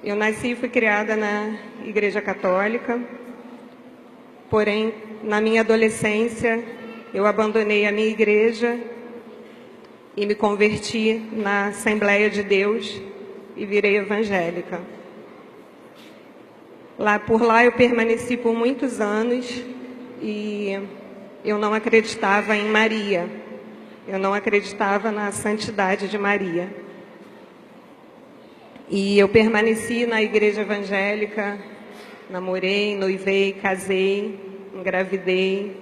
Eu nasci e fui criada na Igreja Católica, porém, na minha adolescência, eu abandonei a minha igreja e me converti na Assembleia de Deus e virei evangélica. Por lá eu permaneci por muitos anos e eu não acreditava em Maria. Eu não acreditava na santidade de Maria. E eu permaneci na igreja evangélica, namorei, noivei, casei, engravidei.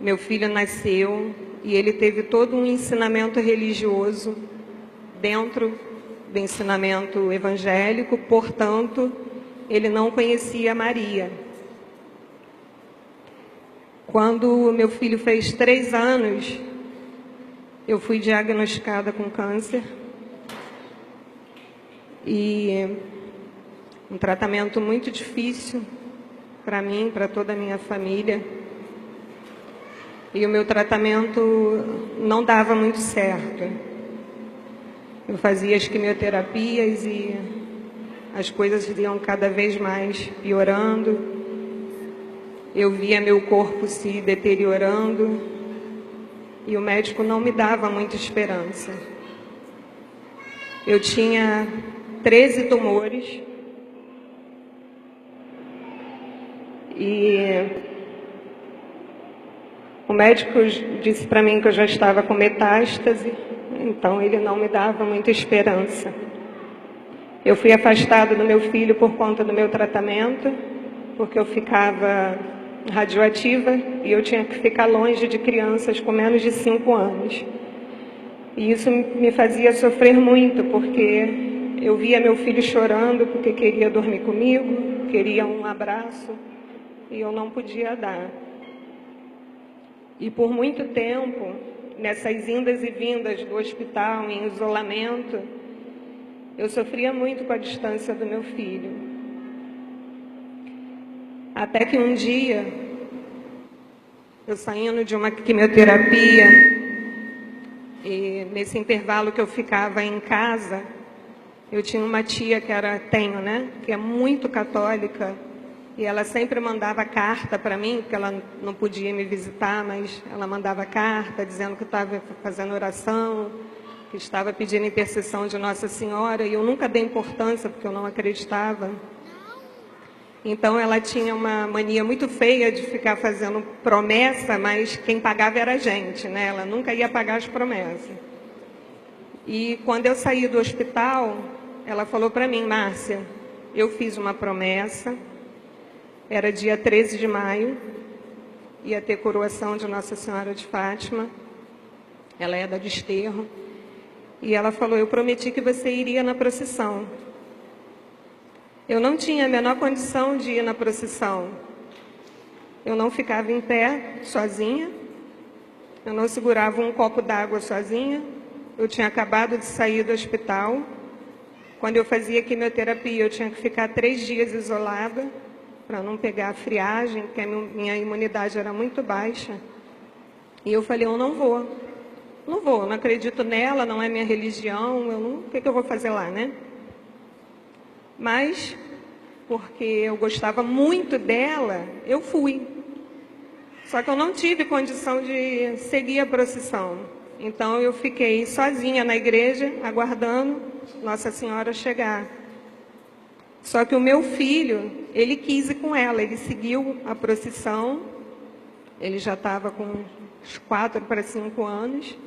Meu filho nasceu e ele teve todo um ensinamento religioso dentro do ensinamento evangélico, portanto, ele não conhecia Maria. Quando meu filho fez 3 anos, eu fui diagnosticada com câncer e um tratamento muito difícil para mim, para toda a minha família. E o meu tratamento não dava muito certo. Eu fazia as quimioterapias e as coisas iam cada vez mais piorando. Eu via meu corpo se deteriorando e o médico não me dava muita esperança. Eu tinha 13 tumores e o médico disse para mim que eu já estava com metástase, então ele não me dava muita esperança. Eu fui afastada do meu filho por conta do meu tratamento, porque eu ficava radioativa e eu tinha que ficar longe de crianças com menos de 5 anos. E isso me fazia sofrer muito, porque eu via meu filho chorando porque queria dormir comigo, queria um abraço e eu não podia dar. E por muito tempo, nessas indas e vindas do hospital, em isolamento, eu sofria muito com a distância do meu filho. Até que um dia, eu saindo de uma quimioterapia, e nesse intervalo que eu ficava em casa, eu tinha uma tia que é muito católica, e ela sempre mandava carta para mim, porque ela não podia me visitar, mas ela mandava carta dizendo que estava fazendo oração, que estava pedindo intercessão de Nossa Senhora, e eu nunca dei importância, porque eu não acreditava. Então ela tinha uma mania muito feia de ficar fazendo promessa, mas quem pagava era a gente, né? Ela nunca ia pagar as promessas. E quando eu saí do hospital, ela falou para mim: Márcia, eu fiz uma promessa, era dia 13 de maio, ia ter coroação de Nossa Senhora de Fátima, ela é da Desterro, e ela falou: eu prometi que você iria na procissão. Eu não tinha a menor condição de ir na procissão. Eu não ficava em pé sozinha, eu não segurava um copo d'água sozinha, eu tinha acabado de sair do hospital. Quando eu fazia quimioterapia, eu tinha que ficar 3 dias isolada para não pegar a friagem, porque a minha imunidade era muito baixa. E eu falei: eu não vou, eu não acredito nela, não é minha religião, o que eu vou fazer lá, né? Mas, porque eu gostava muito dela, eu fui. Só que eu não tive condição de seguir a procissão. Então eu fiquei sozinha na igreja, aguardando Nossa Senhora chegar. Só que o meu filho, ele quis ir com ela, ele seguiu a procissão, ele já estava com uns 4 para 5 anos,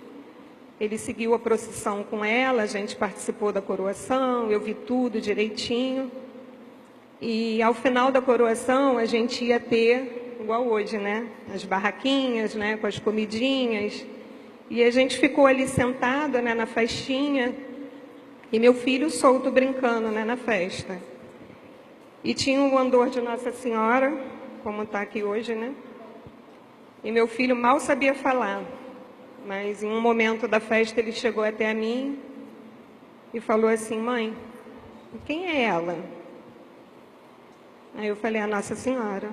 ele seguiu a procissão com ela, a gente participou da coroação, eu vi tudo direitinho, e ao final da coroação a gente ia ter, igual hoje, né, as barraquinhas, né, com as comidinhas, e a gente ficou ali sentada, né, na festinha, e meu filho solto brincando, né, na festa. E tinha um andor de Nossa Senhora, como está aqui hoje, né? E meu filho mal sabia falar, mas em um momento da festa ele chegou até a mim e falou assim: mãe, quem é ela? Aí eu falei: a Nossa Senhora.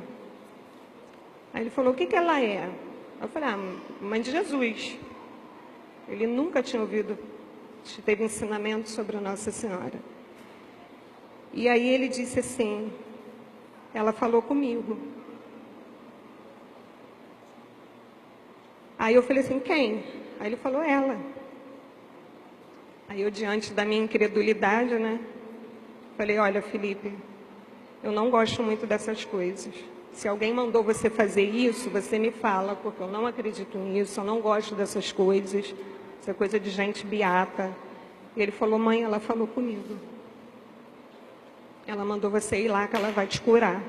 Aí ele falou: o que ela é? Eu falei: mãe de Jesus. Ele nunca tinha ouvido, teve ensinamento sobre a Nossa Senhora. E aí ele disse assim, ela falou comigo. Aí eu falei assim, quem? Aí ele falou, ela. Aí eu, diante da minha incredulidade, né, falei, olha, Felipe, eu não gosto muito dessas coisas. Se alguém mandou você fazer isso, você me fala, porque eu não acredito nisso, eu não gosto dessas coisas. Isso é coisa de gente beata. E ele falou, mãe, ela falou comigo. Ela mandou você ir lá que ela vai te curar.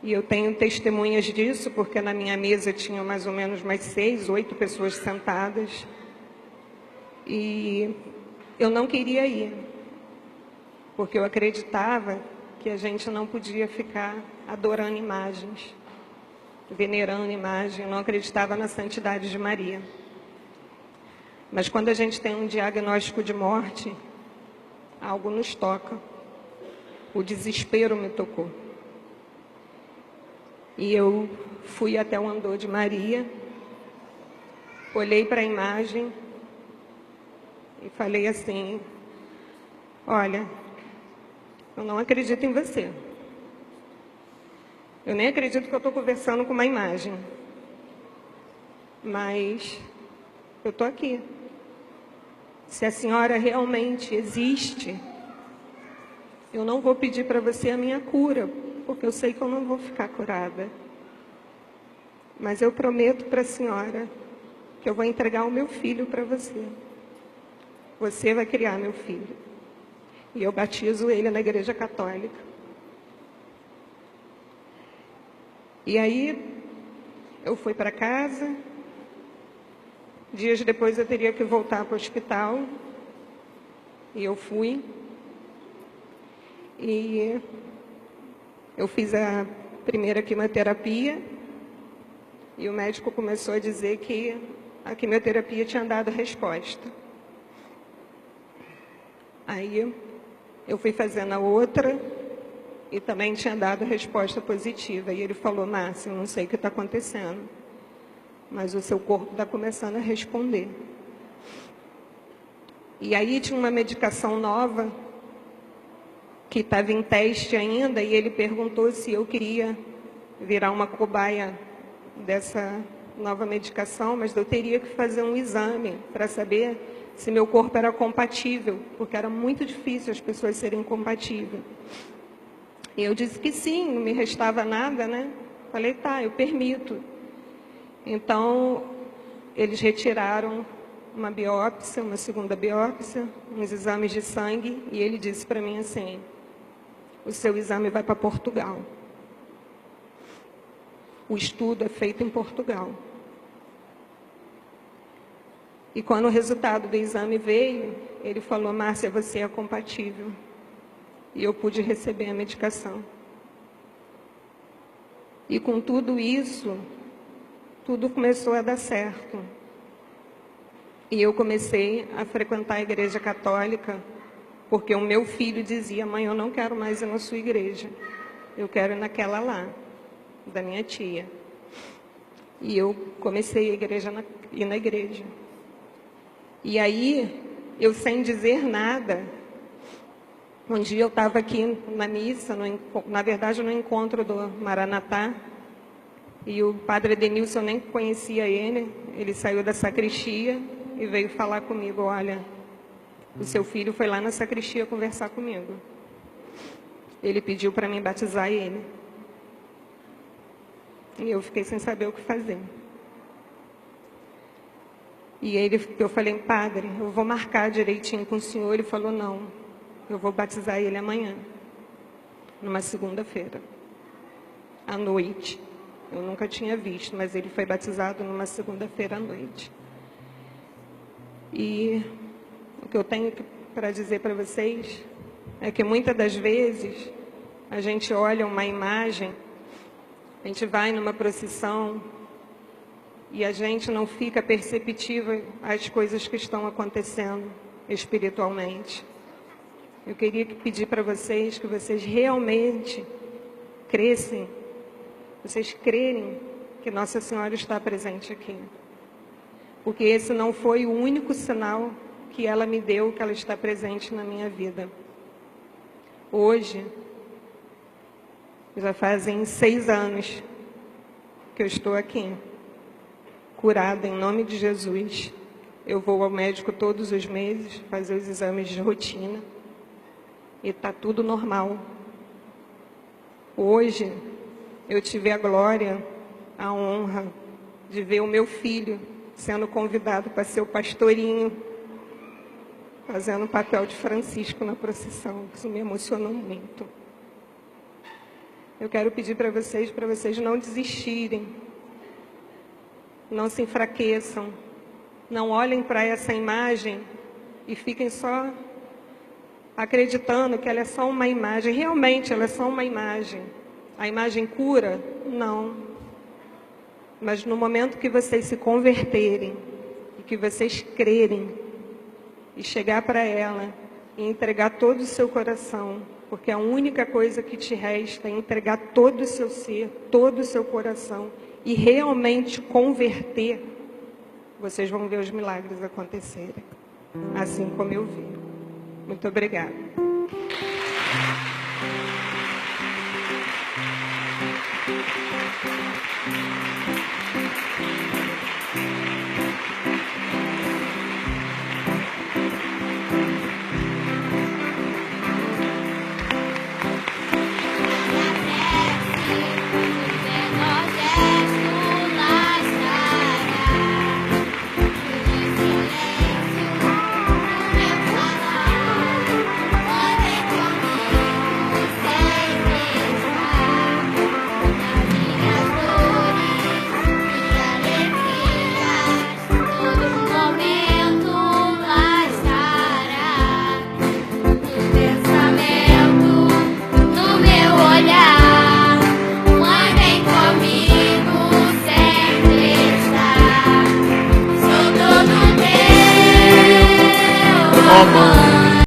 E eu tenho testemunhas disso, porque na minha mesa tinha mais ou menos mais 6, 8 pessoas sentadas. E eu não queria ir, porque eu acreditava que a gente não podia ficar adorando imagens, venerando imagens. Eu não acreditava na santidade de Maria. Mas quando a gente tem um diagnóstico de morte, algo nos toca. O desespero me tocou. E eu fui até o andor de Maria, olhei para a imagem e falei assim, olha, eu não acredito em você. Eu nem acredito que eu estou conversando com uma imagem. Mas eu estou aqui. Se a senhora realmente existe, eu não vou pedir para você a minha cura, porque eu sei que eu não vou ficar curada. Mas eu prometo para a senhora que eu vou entregar o meu filho para você. Você vai criar meu filho. E eu batizo ele na Igreja Católica. E aí, eu fui para casa. Dias depois eu teria que voltar para o hospital. E eu fui. E eu fiz a primeira quimioterapia. E o médico começou a dizer que a quimioterapia tinha dado resposta. Aí eu fui fazendo a outra e também tinha dado resposta positiva. E ele falou, Márcia, eu não sei o que está acontecendo, mas o seu corpo está começando a responder. E aí tinha uma medicação nova que estava em teste ainda, e ele perguntou se eu queria virar uma cobaia dessa nova medicação, mas eu teria que fazer um exame para saber se meu corpo era compatível, porque era muito difícil as pessoas serem compatíveis. E eu disse que sim, não me restava nada, né? Falei, tá, eu permito. Então, eles retiraram uma biópsia, uma segunda biópsia, uns exames de sangue, e ele disse para mim assim, o seu exame vai para Portugal. O estudo é feito em Portugal. E quando o resultado do exame veio, ele falou, Márcia, você é compatível. E eu pude receber a medicação. E com tudo isso, tudo começou a dar certo. E eu comecei a frequentar a Igreja Católica, porque o meu filho dizia, mãe, eu não quero mais ir na sua igreja. Eu quero ir naquela lá, da minha tia. E eu comecei a ir na igreja. E aí, eu sem dizer nada, um dia eu estava aqui na missa, na verdade no encontro do Maranatá, e o padre Edenilson, eu nem conhecia ele saiu da sacristia e veio falar comigo, olha, o seu filho foi lá na sacristia conversar comigo. Ele pediu para mim batizar ele. E eu fiquei sem saber o que fazer. E eu falei, padre, eu vou marcar direitinho com o senhor. Ele falou, não, eu vou batizar ele amanhã, numa segunda-feira, à noite. Eu nunca tinha visto, mas ele foi batizado numa segunda-feira à noite. E o que eu tenho para dizer para vocês é que muitas das vezes a gente olha uma imagem, a gente vai numa procissão e a gente não fica perceptível às coisas que estão acontecendo espiritualmente. Eu queria pedir para vocês que vocês realmente crescem, vocês crerem que Nossa Senhora está presente aqui. Porque esse não foi o único sinal que ela me deu, que ela está presente na minha vida. Hoje, já fazem 6 anos que eu estou aqui, curada em nome de Jesus. Eu vou ao médico todos os meses, fazer os exames de rotina, e está tudo normal. Hoje, eu tive a glória, a honra de ver o meu filho sendo convidado para ser o pastorinho, fazendo o papel de Francisco na procissão. Isso me emocionou muito. Eu quero pedir para vocês não desistirem, não se enfraqueçam, não olhem para essa imagem e fiquem só acreditando que ela é só uma imagem. Realmente, ela é só uma imagem. A imagem cura? Não. Mas no momento que vocês se converterem e que vocês crerem e chegar para ela e entregar todo o seu coração, porque a única coisa que te resta é entregar todo o seu ser, todo o seu coração e realmente converter, vocês vão ver os milagres acontecerem, assim como eu vi. Muito obrigada.